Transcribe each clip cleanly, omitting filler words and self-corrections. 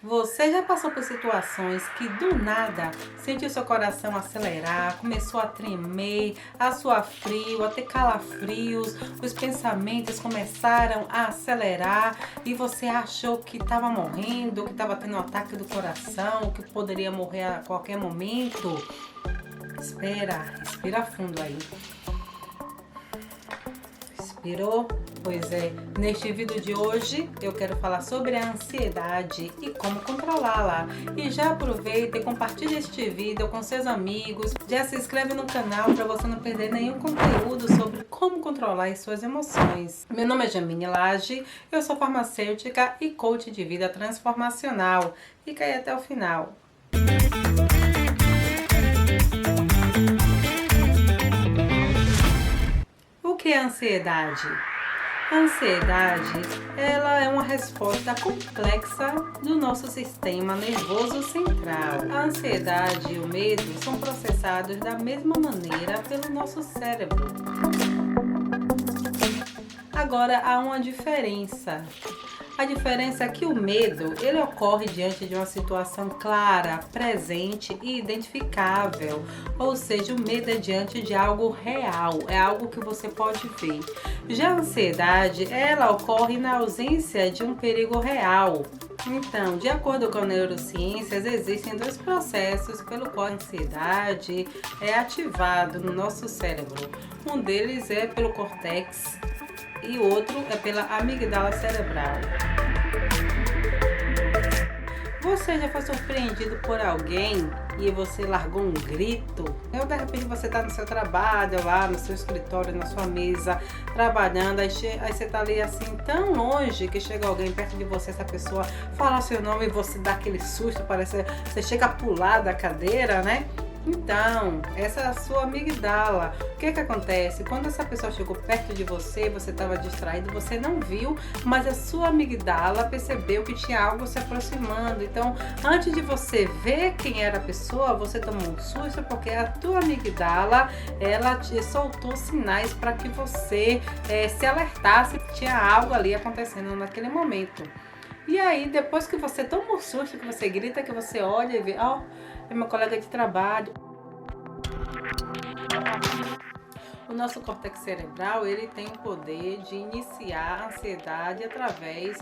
Você já passou por situações que do nada sentiu seu coração acelerar, começou a tremer, a suar frio, a ter calafrios, os pensamentos começaram a acelerar e você achou que estava morrendo, que estava tendo um ataque do coração, que poderia morrer a qualquer momento? Espera, respira fundo aí. Inspirou? Pois é, neste vídeo de hoje eu quero falar sobre a ansiedade e como controlá-la. E já aproveita e compartilha este vídeo com seus amigos. Já se inscreve no canal para você não perder nenhum conteúdo sobre como controlar as suas emoções. Meu nome é Jamine Lage, eu sou farmacêutica e coach de vida transformacional. Fica aí até o final. O que é ansiedade? A ansiedade, ela é uma resposta complexa do nosso sistema nervoso central. A ansiedade e o medo são processados da mesma maneira pelo nosso cérebro. Agora, há uma diferença. A diferença é que o medo, ele ocorre diante de uma situação clara, presente e identificável. Ou seja, o medo é diante de algo real, é algo que você pode ver. Já a ansiedade, ela ocorre na ausência de um perigo real. Então, de acordo com neurociências, existem dois processos pelo qual a ansiedade é ativada no nosso cérebro. Um deles é pelo córtex e outro é pela amígdala cerebral. Você já foi surpreendido por alguém e você largou um grito? Ou de repente você está no seu trabalho, lá no seu escritório, na sua mesa, trabalhando, aí você está ali assim tão longe que chega alguém perto de você, essa pessoa fala o seu nome e você dá aquele susto, parece você chega a pular da cadeira, né? Então, essa é a sua amígdala. O que acontece? Quando essa pessoa chegou perto de você, você estava distraído, você não viu, mas a sua amígdala percebeu que tinha algo se aproximando. Então, antes de você ver quem era a pessoa, você tomou um susto porque a tua amígdala, ela te soltou sinais para que você se alertasse que tinha algo ali acontecendo naquele momento. E aí, depois que você toma um susto, que você grita, que você olha e vê, é meu colega de trabalho. O nosso córtex cerebral, ele tem o poder de iniciar a ansiedade através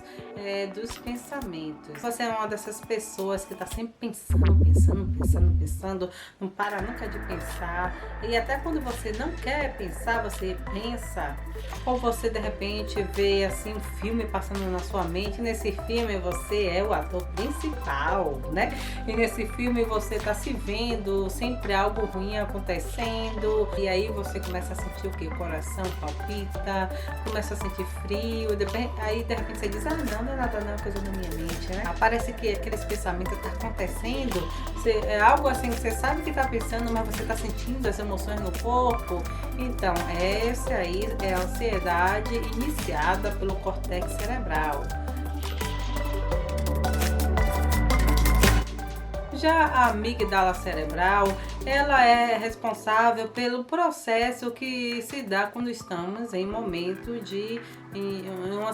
dos pensamentos. Você é uma dessas pessoas que está sempre pensando, não para nunca de pensar. E até quando você não quer pensar, você pensa. Ou você de repente vê assim um filme passando na sua mente. Nesse filme você é o ator principal, né? E nesse filme você está se vendo, sempre algo ruim acontecendo. E aí você começa a sentir o que? O coração palpita, começa a sentir frio, aí de repente você diz, não é nada não, é coisa da minha mente, né? Parece que aqueles pensamentos estão acontecendo, é algo assim que você sabe que está pensando, mas você está sentindo as emoções no corpo. Então, essa aí é a ansiedade iniciada pelo córtex cerebral. Já a amígdala cerebral, ela é responsável pelo processo que se dá quando estamos em uma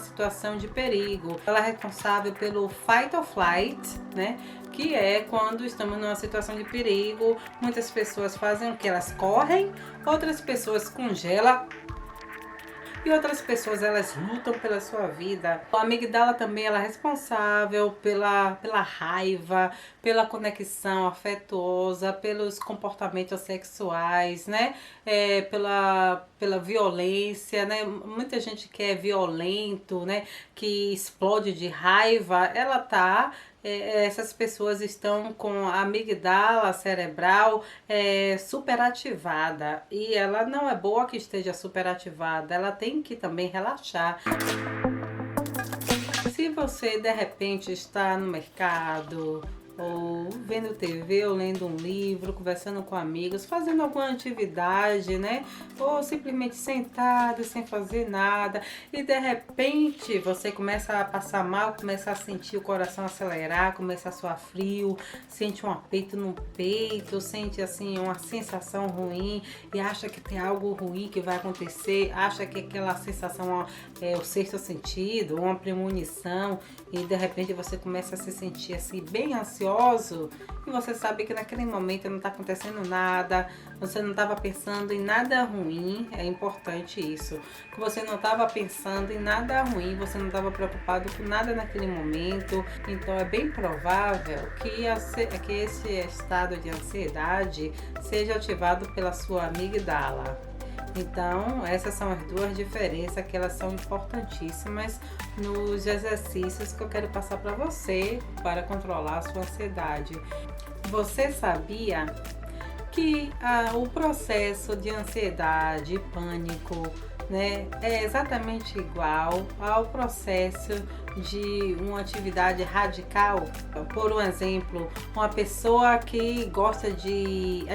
situação de perigo. Ela é responsável pelo fight or flight, né? Que é quando estamos numa situação de perigo. Muitas pessoas fazem o que? Elas correm, outras pessoas congelam. E outras pessoas, elas lutam pela sua vida. A amígdala também ela é responsável pela raiva, pela conexão afetuosa, pelos comportamentos sexuais, né? Pela violência, né? Muita gente que é violento, né? Que explode de raiva, essas pessoas estão com a amígdala cerebral superativada, e ela não é boa que esteja superativada, ela tem que também relaxar. Se você de repente está no mercado, ou vendo TV, ou lendo um livro, conversando com amigos, fazendo alguma atividade, né? Ou simplesmente sentado, sem fazer nada, e de repente você começa a passar mal, começa a sentir o coração acelerar, começa a suar frio, sente um aperto no peito, sente assim uma sensação ruim e acha que tem algo ruim que vai acontecer, acha que aquela sensação o sexto sentido, uma premonição, e de repente você começa a se sentir assim bem ansioso, e você sabe que naquele momento não está acontecendo nada, você não estava pensando em nada ruim. É importante isso, que você não estava pensando em nada ruim, você não estava preocupado com nada naquele momento. Então é bem provável que esse estado de ansiedade seja ativado pela sua amígdala. Então, essas são as duas diferenças, que elas são importantíssimas nos exercícios que eu quero passar para você para controlar a sua ansiedade. Você sabia que o processo de ansiedade e pânico, né, é exatamente igual ao processo de uma atividade radical? Por um exemplo, uma pessoa que gosta de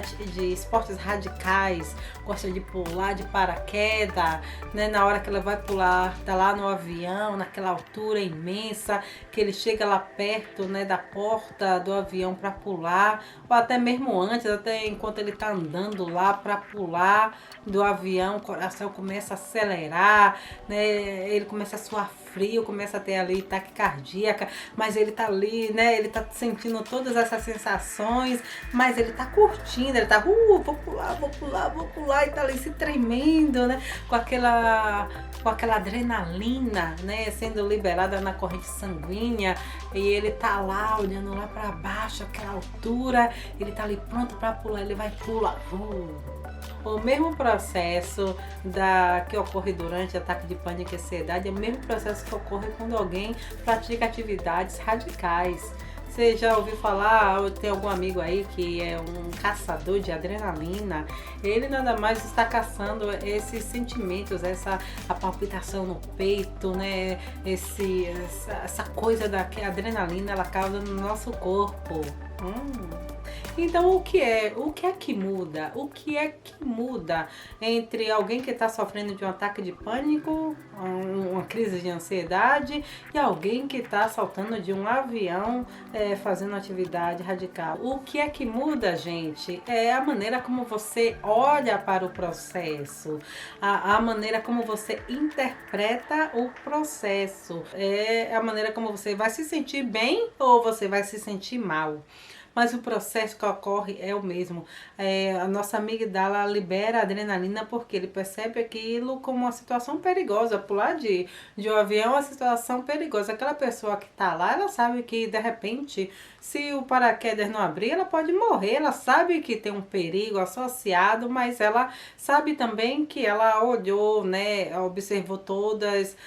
esportes radicais, gosta de pular de paraquedas, né, na hora que ela vai pular, tá lá no avião, naquela altura imensa, que ele chega lá perto, né, da porta do avião para pular, ou até mesmo antes, até enquanto ele tá andando lá para pular do avião, o coração começa a acelerar, né, ele começa a suar frio, começa a ter ali taquicardia, mas ele tá ali, né, ele tá sentindo todas essas sensações, mas ele tá curtindo, ele tá, vou pular, e tá ali se tremendo, né, com aquela adrenalina, né, sendo liberada na corrente sanguínea, e ele tá lá olhando lá para baixo, aquela altura, ele tá ali pronto para pular, ele vai pular. O mesmo processo que ocorre durante ataque de pânico e ansiedade é o mesmo processo que ocorre quando alguém pratica atividades radicais. Você já ouviu falar, ou tem algum amigo aí que é um caçador de adrenalina? Ele nada mais está caçando esses sentimentos, a palpitação no peito, né? Essa coisa que a adrenalina ela causa no nosso corpo. Então, o que é que muda? O que é que muda entre alguém que está sofrendo de um ataque de pânico, uma crise de ansiedade, e alguém que está saltando de um avião fazendo atividade radical? O que é que muda, gente? É a maneira como você olha para o processo, a maneira como você interpreta o processo, é a maneira como você vai se sentir bem ou você vai se sentir mal. Mas o processo que ocorre é o mesmo. A nossa amígdala libera adrenalina porque ele percebe aquilo como uma situação perigosa. Pular de um avião é uma situação perigosa. Aquela pessoa que está lá, ela sabe que de repente, se o paraquedas não abrir, ela pode morrer. Ela sabe que tem um perigo associado, mas ela sabe também que ela olhou, né, observou todas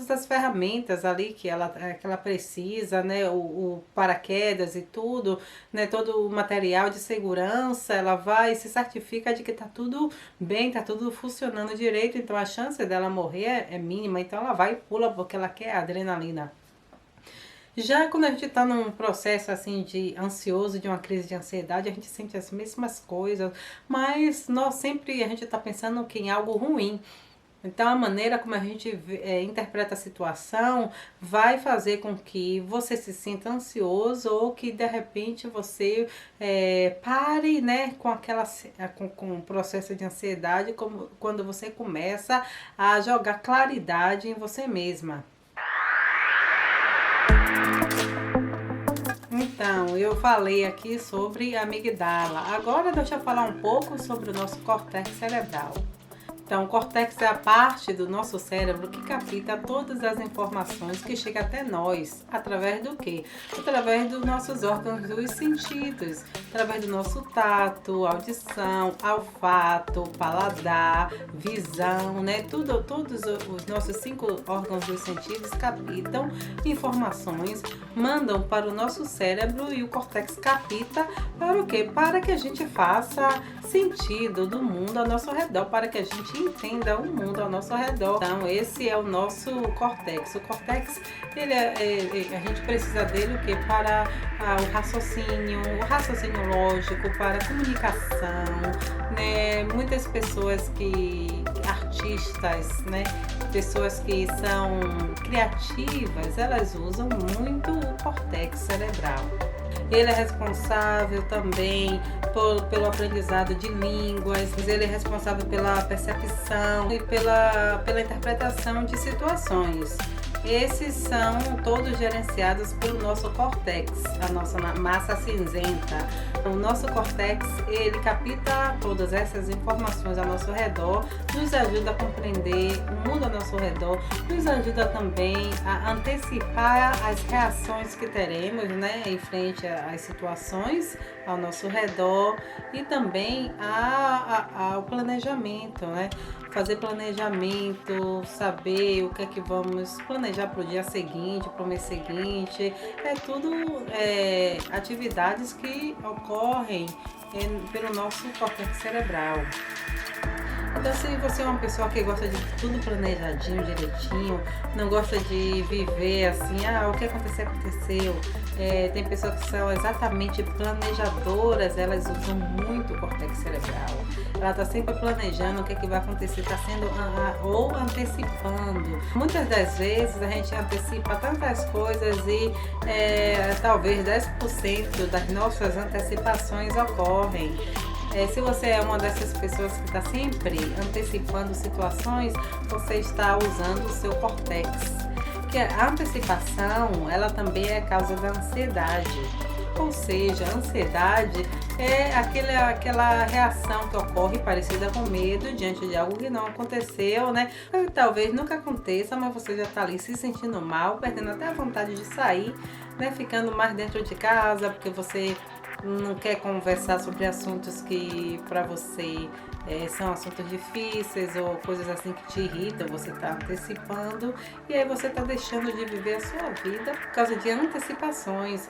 as ferramentas ali que ela precisa, né, o paraquedas e tudo, né, todo o material de segurança. Ela vai e se certifica de que tá tudo bem, tá tudo funcionando direito, então a chance dela morrer é mínima, então ela vai e pula porque ela quer adrenalina. Já quando a gente está num processo assim de ansioso, de uma crise de ansiedade, a gente sente as mesmas coisas, mas a gente está pensando que em algo ruim. Então, a maneira como a gente interpreta a situação vai fazer com que você se sinta ansioso ou que, de repente, você pare, né, com o processo de ansiedade, quando você começa a jogar claridade em você mesma. Então, eu falei aqui sobre a amígdala. Agora deixa eu falar um pouco sobre o nosso córtex cerebral. Então, o córtex é a parte do nosso cérebro que capta todas as informações que chegam até nós. Através do quê? Através dos nossos órgãos dos sentidos. Através do nosso tato, audição, olfato, paladar, visão, né? Todos os nossos 5 órgãos dos sentidos captam informações, mandam para o nosso cérebro e o córtex capta para o quê? Para que a gente faça sentido do mundo ao nosso redor, para que a gente entenda o mundo ao nosso redor. Então, esse é o nosso córtex. O córtex, a gente precisa dele o quê? Para o raciocínio lógico, para a comunicação, né? Muitas pessoas artistas, né? Pessoas que são criativas, elas usam muito o córtex cerebral. Ele é responsável também pelo aprendizado de línguas, ele é responsável pela percepção e pela interpretação de situações. Esses são todos gerenciados pelo nosso córtex, a nossa massa cinzenta. O nosso córtex, ele capta todas essas informações ao nosso redor, nos ajuda a compreender o mundo ao nosso redor, nos ajuda também a antecipar as reações que teremos, né, em frente às situações ao nosso redor e também ao planejamento, né? Fazer planejamento, saber o que é que vamos planejar para o dia seguinte, para o mês seguinte, é tudo atividades que ocorrem pelo nosso córtex cerebral. Então, se você é uma pessoa que gosta de tudo planejadinho, direitinho, não gosta de viver assim, o que aconteceu. Tem pessoas que são exatamente planejadoras, elas usam muito o córtex cerebral. Ela está sempre planejando o que é que vai acontecer, está sendo ou antecipando. Muitas das vezes a gente antecipa tantas coisas e talvez 10% das nossas antecipações ocorrem. Se você é uma dessas pessoas que está sempre antecipando situações, você está usando o seu córtex. Que a antecipação, ela também é causa da ansiedade. Ou seja, a ansiedade é aquela reação que ocorre parecida com medo diante de algo que não aconteceu, né? Talvez nunca aconteça, mas você já está ali se sentindo mal, perdendo até a vontade de sair, né? Ficando mais dentro de casa, porque você não quer conversar sobre assuntos que para você são assuntos difíceis ou coisas assim que te irritam, você está antecipando e aí você está deixando de viver a sua vida por causa de antecipações.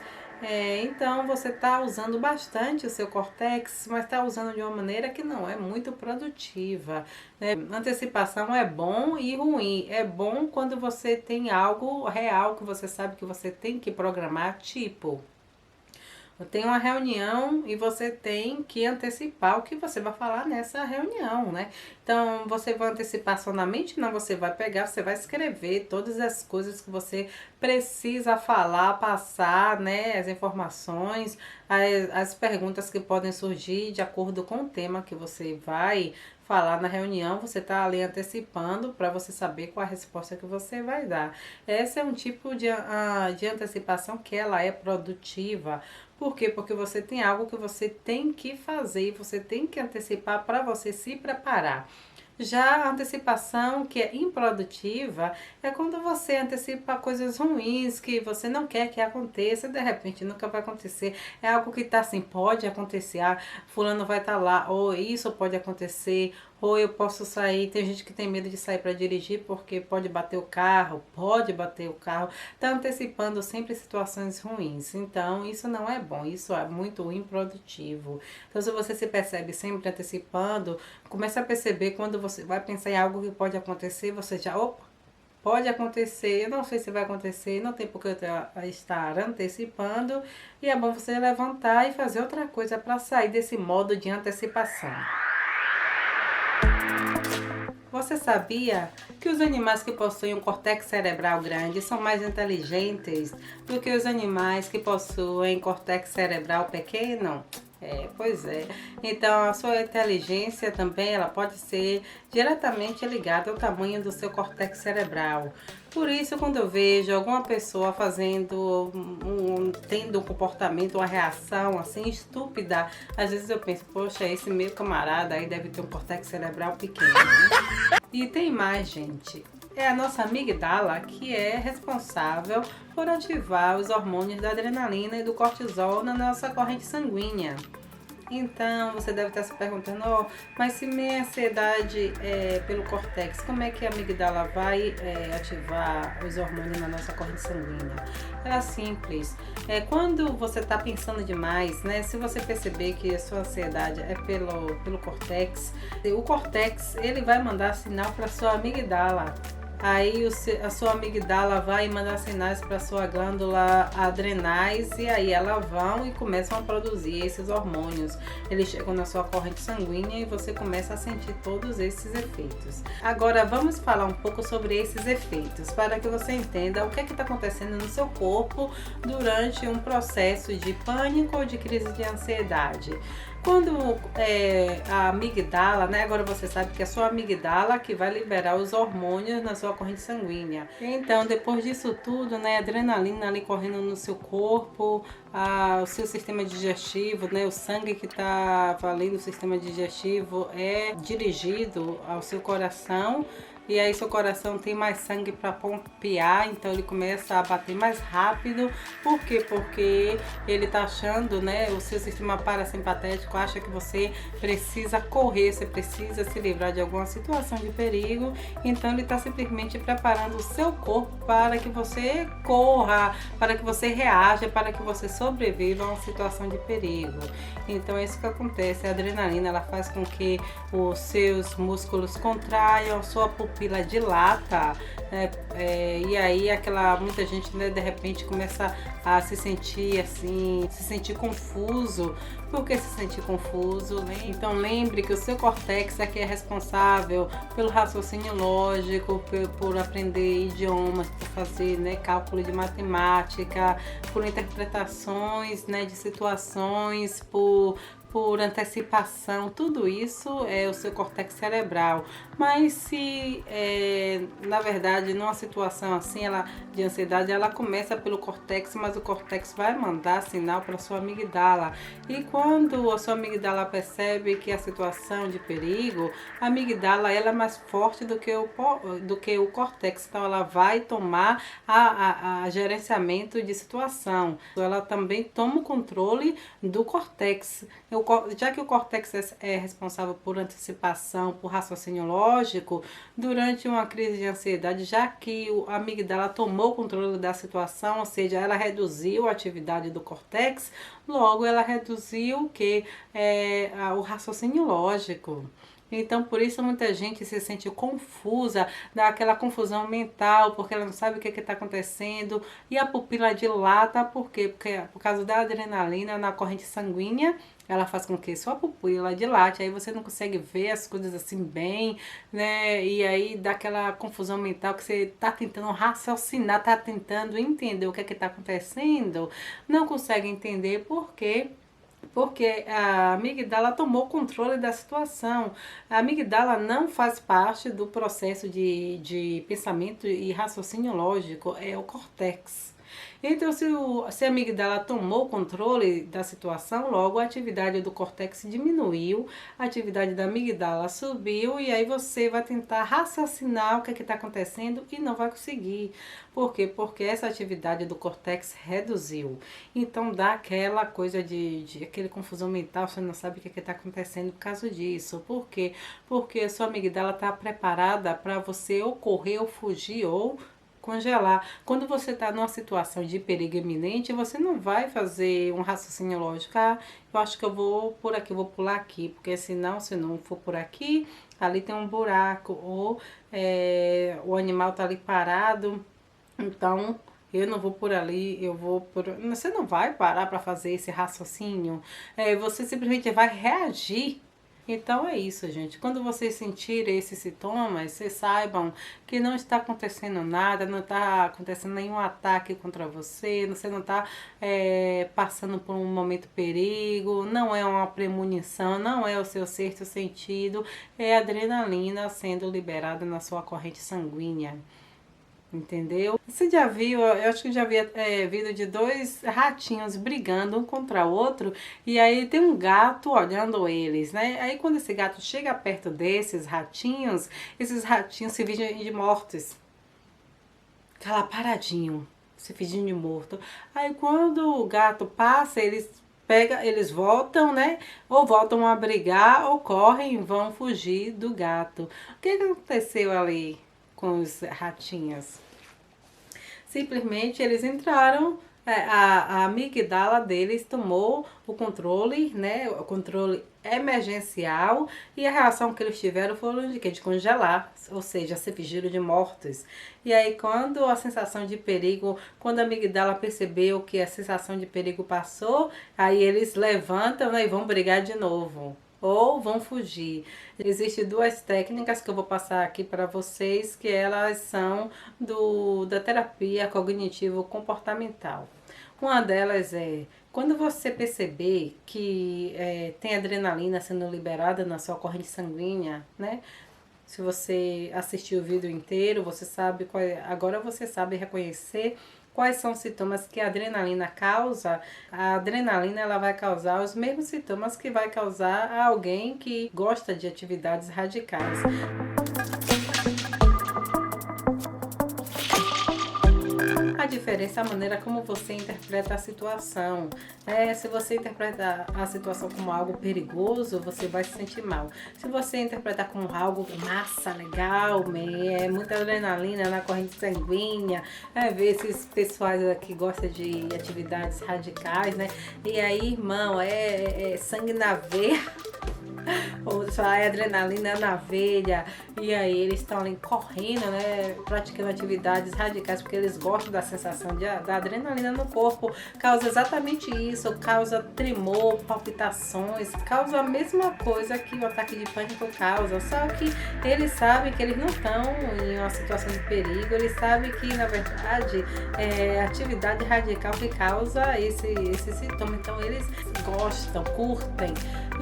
Então você está usando bastante o seu córtex, mas está usando de uma maneira que não é muito produtiva, né? Antecipação é bom e ruim. É bom quando você tem algo real que você sabe que você tem que programar, tipo... Tem uma reunião e você tem que antecipar o que você vai falar nessa reunião, né? Então, você vai antecipar só na mente? Não, você vai pegar, você vai escrever todas as coisas que você precisa falar, passar, né? As informações, as perguntas que podem surgir de acordo com o tema que você vai falar na reunião, você está ali antecipando para você saber qual a resposta que você vai dar. Esse é um tipo de antecipação que ela é produtiva. Por quê? Porque você tem algo que você tem que fazer, você tem que antecipar para você se preparar. Já a antecipação que é improdutiva é quando você antecipa coisas ruins que você não quer que aconteça, de repente nunca vai acontecer. É algo que está assim, pode acontecer, fulano vai estar lá, ou isso pode acontecer, ou eu posso sair. Tem gente que tem medo de sair para dirigir porque pode bater o carro, está antecipando sempre situações ruins. Então isso não é bom, isso é muito improdutivo. Então se você se percebe sempre antecipando, começa a perceber quando você vai pensar em algo que pode acontecer, você já, pode acontecer, eu não sei se vai acontecer, não tem por que eu estar antecipando, e é bom você levantar e fazer outra coisa para sair desse modo de antecipação. Você sabia que os animais que possuem um córtex cerebral grande são mais inteligentes do que os animais que possuem córtex cerebral pequeno? Pois é. Então, a sua inteligência também ela pode ser diretamente ligada ao tamanho do seu córtex cerebral. Por isso, quando eu vejo alguma pessoa tendo um comportamento, uma reação assim estúpida, às vezes eu penso, poxa, esse meu camarada aí deve ter um córtex cerebral pequeno, né? E tem mais, gente. É a nossa amígdala que é responsável por ativar os hormônios da adrenalina e do cortisol na nossa corrente sanguínea. Então, você deve estar se perguntando, mas se minha ansiedade é pelo córtex, como é que a amígdala vai ativar os hormônios na nossa corrente sanguínea? É simples. Quando você está pensando demais, né? Se você perceber que a sua ansiedade é pelo córtex, o córtex ele vai mandar sinal para a sua amígdala. Aí a sua amígdala vai mandar sinais para a sua glândula adrenais e aí elas vão e começam a produzir esses hormônios. Eles chegam na sua corrente sanguínea e você começa a sentir todos esses efeitos. Agora vamos falar um pouco sobre esses efeitos para que você entenda o que está acontecendo no seu corpo durante um processo de pânico ou de crise de ansiedade. Quando a amigdala, né? Agora você sabe que é a sua amigdala que vai liberar os hormônios na sua corrente sanguínea. Então, depois disso tudo, né? Adrenalina ali correndo no seu corpo, o seu sistema digestivo, né? O sangue que está ali no sistema digestivo é dirigido ao seu coração. E aí seu coração tem mais sangue para pompear, então ele começa a bater mais rápido. Por quê? Porque ele tá achando, né, o seu sistema parasimpatético acha que você precisa correr, você precisa se livrar de alguma situação de perigo, então ele está simplesmente preparando o seu corpo para que você corra, para que você reaja, para que você sobreviva a uma situação de perigo. Então é isso que acontece, a adrenalina ela faz com que os seus músculos contraiam, a sua pupila dilata, né? E aí muita gente, né, de repente começa a se sentir assim, se sentir confuso. Por que se sentir confuso? Então lembre que o seu córtex é que é responsável pelo raciocínio lógico, por aprender idiomas, por fazer, né, cálculo de matemática, por interpretações, né, de situações, por antecipação, tudo isso é o seu córtex cerebral. Mas se na verdade numa situação assim de ansiedade, ela começa pelo córtex, mas o córtex vai mandar sinal para sua amigdala. E quando a sua amigdala percebe que a situação de perigo, a amigdala ela é mais forte do que o córtex, então ela vai tomar a gerenciamento de situação. Ela também toma o controle do córtex. Já que o córtex é responsável por antecipação, por raciocínio lógico, durante uma crise de ansiedade, já que a amígdala tomou o controle da situação, ou seja, ela reduziu a atividade do córtex, logo ela reduziu o raciocínio lógico. Então, por isso muita gente se sente confusa, dá aquela confusão mental, porque ela não sabe o que está acontecendo, e a pupila dilata, por quê? Porque por causa da adrenalina na corrente sanguínea, ela faz com que sua pupila dilate, aí você não consegue ver as coisas assim bem, né? E aí dá aquela confusão mental que você está tentando raciocinar, está tentando entender o que está acontecendo, não consegue entender por quê? Porque a amígdala tomou controle da situação. A amígdala não faz parte do processo de pensamento e raciocínio lógico, é o córtex. Então, se a amígdala tomou o controle da situação, logo a atividade do córtex diminuiu, a atividade da amígdala subiu e aí você vai tentar raciocinar o que está acontecendo e não vai conseguir. Por quê? Porque essa atividade do córtex reduziu. Então dá aquela coisa aquele confusão mental, você não sabe o que está acontecendo por causa disso. Por quê? Porque a sua amígdala está preparada para você ou correr, ou fugir, ou congelar. Quando você está numa situação de perigo iminente, você não vai fazer um raciocínio lógico. Eu acho que eu vou por aqui, eu vou pular aqui, porque senão, se não for por aqui, ali tem um buraco, ou o animal está ali parado, então eu não vou por ali, eu vou por... Você não vai parar para fazer esse raciocínio, você simplesmente vai reagir. Então é isso, gente. Quando vocês sentirem esses sintomas, vocês saibam que não está acontecendo nada, não está acontecendo nenhum ataque contra você não está passando por um momento de perigo, não é uma premonição, não é o seu sexto sentido, é a adrenalina sendo liberada na sua corrente sanguínea. Entendeu? Você já viu, eu acho que já vi vídeo de dois ratinhos brigando um contra o outro, e aí tem um gato olhando eles, né? Aí quando esse gato chega perto desses ratinhos, esses ratinhos se fingem de mortos. Fica lá paradinho, se fingindo de morto. Aí quando o gato passa, eles voltam, né? Ou voltam a brigar, ou correm e vão fugir do gato. O que aconteceu ali com os ratinhos? Simplesmente eles entraram, a amígdala deles tomou o controle, né? O controle emergencial, e a reação que eles tiveram foi de congelar, ou seja, se fingiram de mortos. E aí quando a sensação de perigo, quando a amígdala percebeu que a sensação de perigo passou, aí eles levantam, né, e vão brigar de novo. Ou vão fugir. Existem duas técnicas que eu vou passar aqui para vocês, que elas são da terapia cognitivo-comportamental. Uma delas é quando você perceber que tem adrenalina sendo liberada na sua corrente sanguínea, né? Se você assistiu o vídeo inteiro, você sabe agora você sabe reconhecer quais são os sintomas que a adrenalina causa. A adrenalina ela vai causar os mesmos sintomas que vai causar a alguém que gosta de atividades radicais. A diferença é a maneira como você interpreta a situação. Se você interpretar a situação como algo perigoso, você vai se sentir mal. Se você interpretar como algo massa, legal, muita adrenalina na corrente sanguínea, ver esses pessoais que gostam de atividades radicais, né? E aí, irmão, é sangue na veia. Ou só é adrenalina na veia, e aí eles estão ali correndo, né, praticando atividades radicais, porque eles gostam da sensação da adrenalina no corpo. Causa exatamente isso, causa tremor, palpitações, causa a mesma coisa que o ataque de pânico causa, só que eles sabem que eles não estão em uma situação de perigo, eles sabem que na verdade é a atividade radical que causa esse sintoma, então eles gostam, curtem.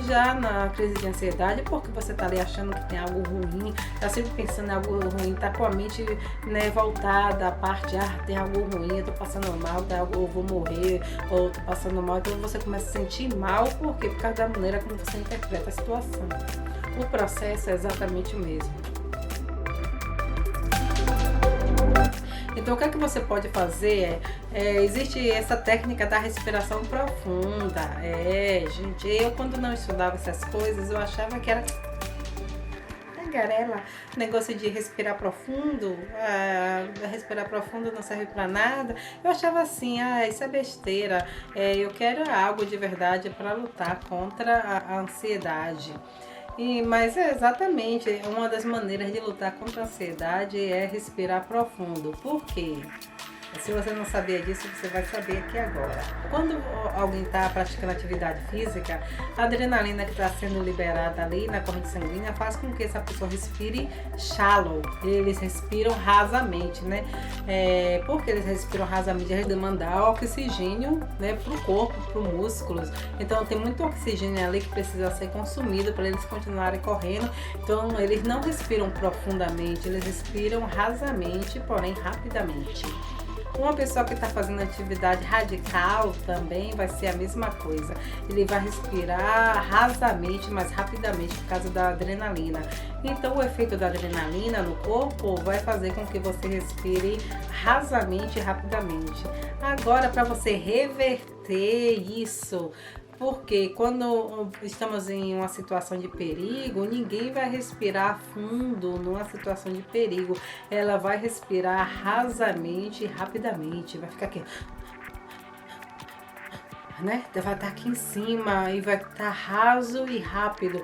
Já na crise de ansiedade, porque você tá ali achando que tem algo ruim, tá sempre pensando em algo ruim, tá com a mente, né, voltada à parte, tem algo ruim, eu tô passando mal, eu vou morrer, ou tô passando mal, então você começa a se sentir mal, porque por causa da maneira como você interpreta a situação. O processo é exatamente o mesmo. Então, o que é que você pode fazer? Existe essa técnica da respiração profunda. Gente, eu quando não estudava essas coisas, eu achava que era tagarela, negócio de respirar profundo, respirar profundo não serve para nada. Eu achava assim, isso é besteira. Eu quero algo de verdade para lutar contra a ansiedade. Mas é exatamente uma das maneiras de lutar contra a ansiedade é respirar profundo. Por quê? Se você não sabia disso, você vai saber aqui agora. Quando alguém está praticando atividade física, a adrenalina que está sendo liberada ali na corrente sanguínea faz com que essa pessoa respire shallow. Eles respiram rasamente, né? Porque eles respiram rasamente, eles demandam oxigênio, né, para o corpo, para os músculos. Então tem muito oxigênio ali que precisa ser consumido para eles continuarem correndo. Então eles não respiram profundamente, eles respiram rasamente, porém rapidamente. Uma pessoa que está fazendo atividade radical também vai ser a mesma coisa. Ele vai respirar rasamente, mas rapidamente por causa da adrenalina. Então o efeito da adrenalina no corpo vai fazer com que você respire rasamente e rapidamente. Agora, para você reverter isso, porque quando estamos em uma situação de perigo, ninguém vai respirar fundo numa situação de perigo. Ela vai respirar rasamente e rapidamente. Vai ficar aqui, né? Vai estar aqui em cima e vai estar raso e rápido,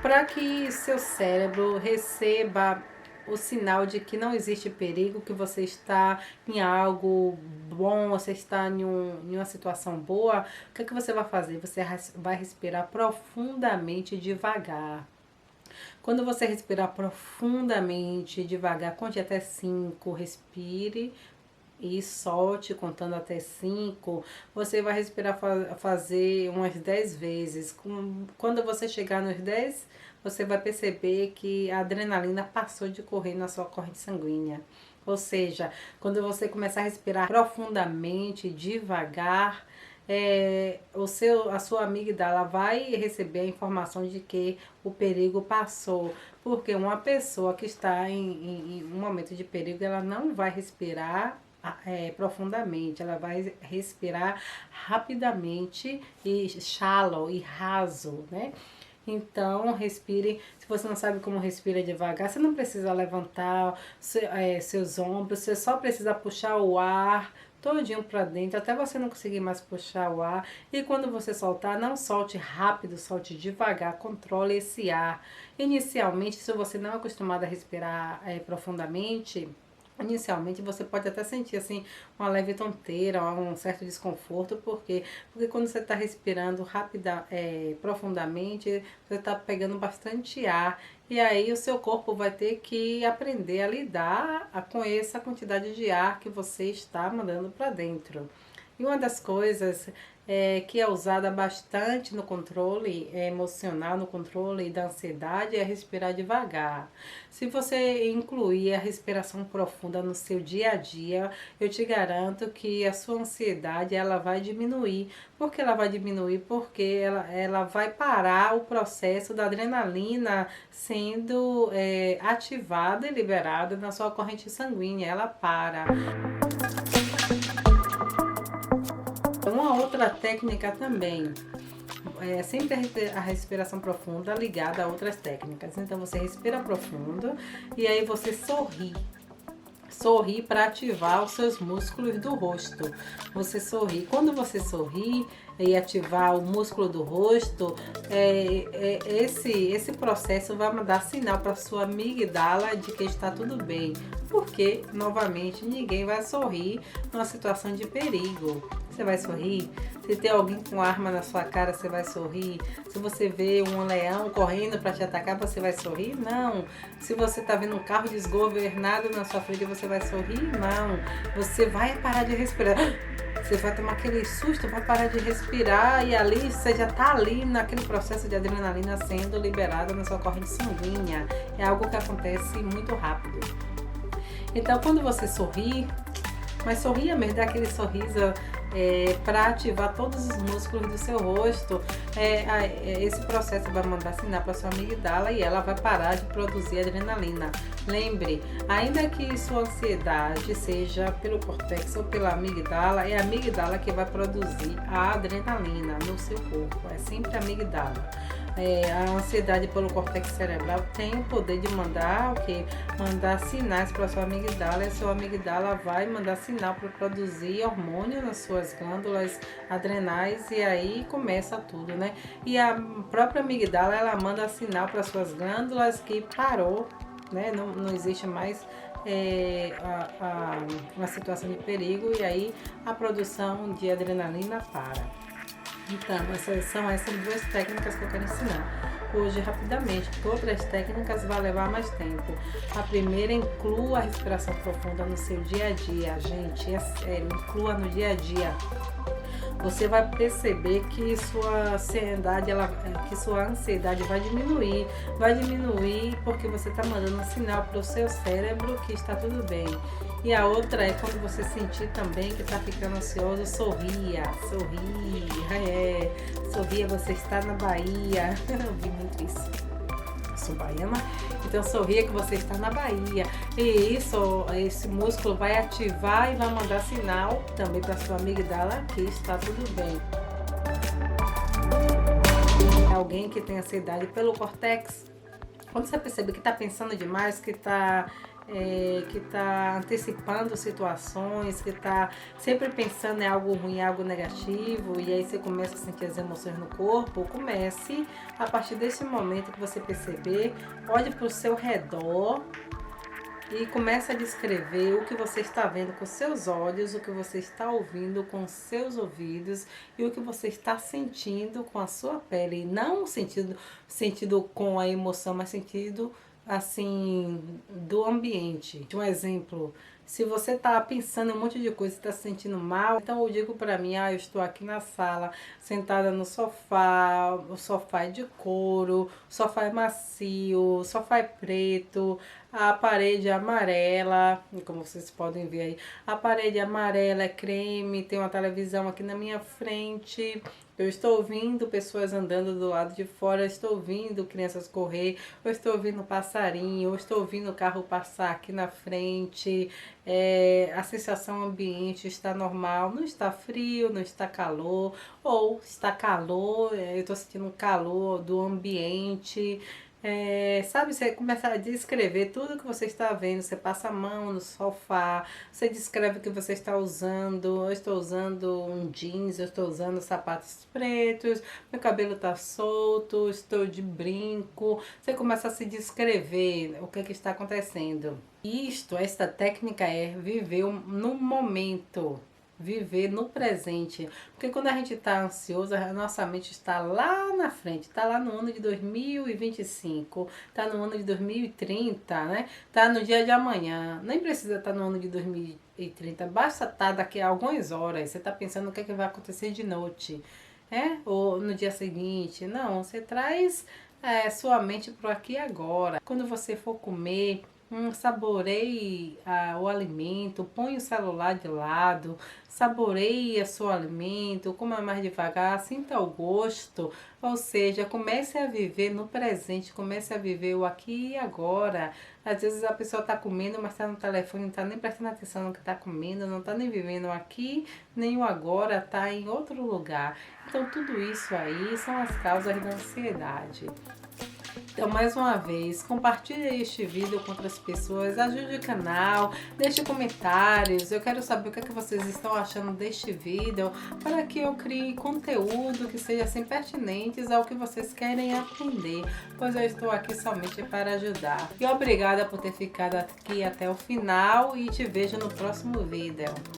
para que seu cérebro receba o sinal de que não existe perigo, que você está em algo bom, você está em uma situação boa. O que é que você vai fazer? Você vai respirar profundamente devagar. Quando você respirar profundamente devagar, conte até 5, respire e solte contando até 5. Você vai respirar, fazer umas 10 vezes. Quando você chegar nos 10, você vai perceber que a adrenalina passou de correr na sua corrente sanguínea. Ou seja, quando você começar a respirar profundamente, devagar, a sua amígdala vai receber a informação de que o perigo passou. Porque uma pessoa que está em um momento de perigo, ela não vai respirar profundamente, ela vai respirar rapidamente e shallow e raso, né? Então, respire. Se você não sabe como respira devagar, você não precisa levantar seus ombros, você só precisa puxar o ar todinho para dentro, até você não conseguir mais puxar o ar. E quando você soltar, não solte rápido, solte devagar, controle esse ar. Inicialmente, se você não é acostumado a respirar profundamente, inicialmente você pode até sentir assim uma leve tonteira, um certo desconforto, porque quando você está respirando profundamente, você está pegando bastante ar, e aí o seu corpo vai ter que aprender a lidar com essa quantidade de ar que você está mandando para dentro. E uma das coisas que é usada bastante no controle emocional, no controle da ansiedade, é respirar devagar. Se você incluir a respiração profunda no seu dia a dia, eu te garanto que a sua ansiedade ela vai diminuir. Por que ela vai diminuir? Porque ela vai parar o processo da adrenalina sendo ativada e liberada na sua corrente sanguínea. Ela para. Uma outra técnica também é sempre a respiração profunda ligada a outras técnicas. Então você respira profundo e aí você sorri. Sorri para ativar os seus músculos do rosto. Você sorri. Quando você sorri e ativar o músculo do rosto, esse processo vai mandar sinal para sua amigdala de que está tudo bem. Porque, novamente, ninguém vai sorrir numa situação de perigo. Você vai sorrir? Se tem alguém com arma na sua cara, você vai sorrir? Se você vê um leão correndo para te atacar, você vai sorrir? Não. Se você está vendo um carro desgovernado na sua frente, você vai sorrir? Não. Você vai parar de respirar. Você vai tomar aquele susto, vai parar de respirar e ali você já está ali naquele processo de adrenalina sendo liberada na sua corrente sanguínea. É algo que acontece muito rápido. Então, quando você sorri, mas sorria mesmo, dá aquele sorriso para ativar todos os músculos do seu rosto. Esse processo vai mandar sinal para sua amigdala e ela vai parar de produzir adrenalina. Lembre, ainda que sua ansiedade seja pelo córtex ou pela amigdala, é a amigdala que vai produzir a adrenalina no seu corpo. É sempre a amigdala. A ansiedade pelo córtex cerebral tem o poder de mandar mandar sinais para sua amigdala, e a sua amigdala vai mandar sinal para produzir hormônio nas suas glândulas adrenais e aí começa tudo, né? E a própria amigdala ela manda sinal para suas glândulas que parou, né? Não existe mais uma situação de perigo e aí a produção de adrenalina para. Então, essas duas técnicas que eu quero ensinar hoje rapidamente, porque outras técnicas vai levar mais tempo. A primeira, inclua a respiração profunda no seu dia a dia, gente, é sério, inclua no dia a dia. Você vai perceber que sua ansiedade vai diminuir porque você está mandando um sinal para o seu cérebro que está tudo bem. E a outra é quando você sentir também que está ficando ansioso, sorria, sorria, você está na Bahia, eu vi muito isso. Sou baiana, então sorria que você está na Bahia. E esse músculo vai ativar e vai mandar sinal também para sua amigdala que está tudo bem. Alguém que tem ansiedade pelo córtex, quando você percebe que está pensando demais, que está antecipando situações, que está sempre pensando em algo ruim, algo negativo, e aí você começa a sentir as emoções no corpo, comece, a partir desse momento que você perceber, olhe para o seu redor e comece a descrever o que você está vendo com seus olhos, o que você está ouvindo com seus ouvidos e o que você está sentindo com a sua pele. Não sentido com a emoção, mas sentido assim, do ambiente. Um exemplo, se você está pensando em um monte de coisa e está se sentindo mal, então eu digo para mim, eu estou aqui na sala, sentada no sofá, o sofá é de couro, o sofá é macio, o sofá é preto, a parede é amarela, como vocês podem ver aí, a parede amarela é creme, tem uma televisão aqui na minha frente, eu estou ouvindo pessoas andando do lado de fora, eu estou ouvindo crianças correr, eu estou ouvindo passarinho, eu estou ouvindo o carro passar aqui na frente, a sensação ambiente está normal, não está frio, não está calor, ou está calor, eu estou sentindo calor do ambiente. Sabe, você começa a descrever tudo que você está vendo, você passa a mão no sofá, você descreve o que você está usando, eu estou usando um jeans, eu estou usando sapatos pretos, meu cabelo está solto, estou de brinco, você começa a se descrever o que está acontecendo. Esta técnica é viver no momento. viver no presente. Porque quando a gente está ansioso, a nossa mente está lá na frente, está lá no ano de 2025, está no ano de 2030, né? Está no dia de amanhã. Nem precisa estar no ano de 2030, basta estar daqui a algumas horas. Você está pensando o que é que vai acontecer de noite, ou no dia seguinte. Não, você traz sua mente para o aqui e agora. Quando você for comer, saboreie o alimento, põe o celular de lado, saboreie o seu alimento, coma mais devagar, sinta o gosto, ou seja, comece a viver no presente, comece a viver o aqui e agora. Às vezes a pessoa está comendo, mas está no telefone, não está nem prestando atenção no que está comendo, não está nem vivendo o aqui, nem o agora, está em outro lugar. Então tudo isso aí são as causas da ansiedade. Então, mais uma vez, compartilhe este vídeo com outras pessoas, ajude o canal, deixe comentários. Eu quero saber o que é que vocês estão achando deste vídeo, para que eu crie conteúdo que seja assim pertinentes ao que vocês querem aprender, pois eu estou aqui somente para ajudar. E obrigada por ter ficado aqui até o final e te vejo no próximo vídeo.